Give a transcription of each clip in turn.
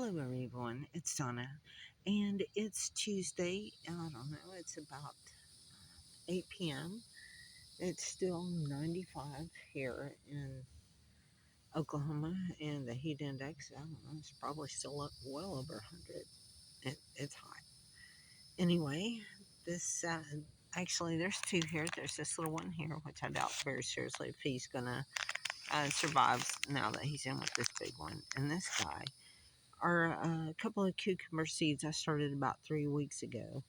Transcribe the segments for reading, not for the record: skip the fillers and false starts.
Hello, everyone. It's Donna, and it's Tuesday. I don't know, it's about 8 p.m. It's still 95 here in Oklahoma, and the heat index, I don't know, it's probably still up well over 100. It's hot. Anyway, this actually, there's two here. There's this little one here, which I doubt very seriously if he's gonna survive now that he's in with this big one, and this guy are a couple of cucumber seeds I started about 3 weeks ago.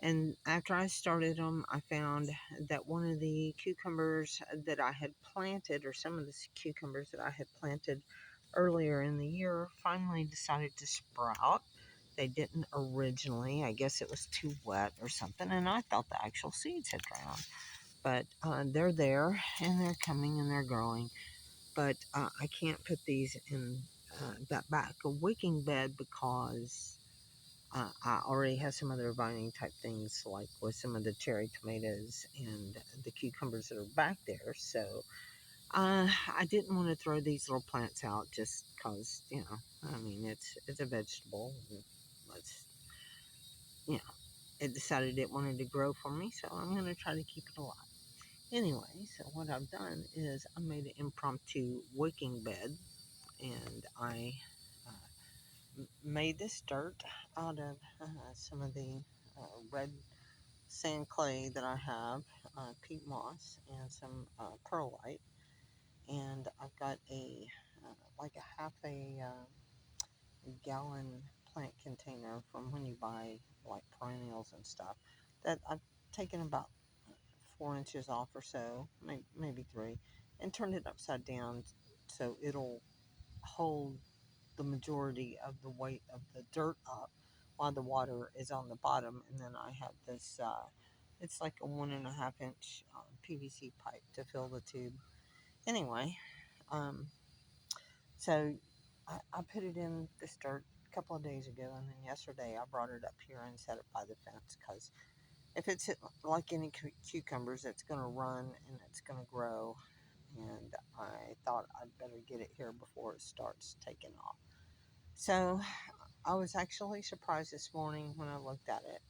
And after I started them, I found that one of the cucumbers that I had planted, or some of the cucumbers that I had planted earlier in the year, finally decided to sprout. They didn't originally. I guess it was too wet or something, and I thought the actual seeds had drowned. But they're there, and they're coming, and they're growing. But I can't put these in that back a wicking bed because I already have some other vining type things, like with some of the cherry tomatoes and the cucumbers that are back there. So I didn't want to throw these little plants out just because, I mean, it's a vegetable. And let's, you know, it decided it wanted to grow for me, so I'm going to try to keep it alive. Anyway, so what I've done is I made an impromptu wicking bed, and I made this dirt out of some of the red sand clay that I have, peat moss, and some perlite. And I've got like a half a gallon plant container from when you buy like perennials and stuff that I've taken about 4 inches off or so, maybe three, and turned it upside down so it'll hold the majority of the weight of the dirt up while the water is on the bottom. And then I have this, it's like a 1.5 inch PVC pipe to fill the tube. Anyway, um, so I put it in this dirt a couple of days ago, and then yesterday I brought it up here and set it by the fence because if it's like any cucumbers, it's going to run and it's going to grow. And I thought I'd better get it here before it starts taking off. So I was actually surprised this morning when I looked at it,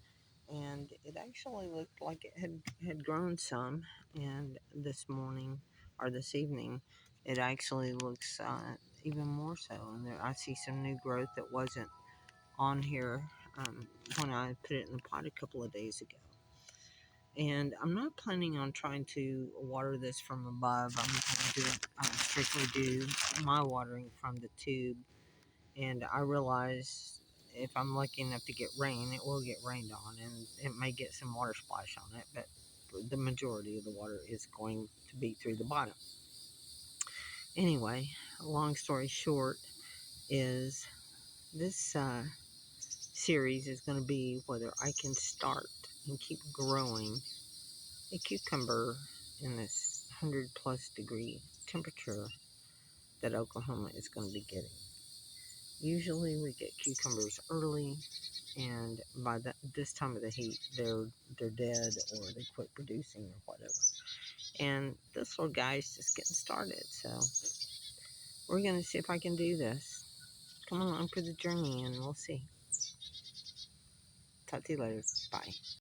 and it actually looked like it had grown some. And this morning or this evening, it actually looks even more so. And there, I see some new growth that wasn't on here when I put it in the pot a couple of days ago. And I'm not planning on trying to water this from above. I'm going to strictly do my watering from the tube. And I realize if I'm lucky enough to get rain, it will get rained on, and it may get some water splash on it, but the majority of the water is going to be through the bottom. Anyway, long story short is this series is going to be whether I can start and keep growing a cucumber in this 100+ degree temperature that Oklahoma is going to be getting. Usually we get cucumbers early, and by this time of the heat, they're dead or they quit producing or whatever. And this little guy's just getting started, so we're gonna see if I can do this. Come along for the journey, and we'll see. Talk to you later. Bye.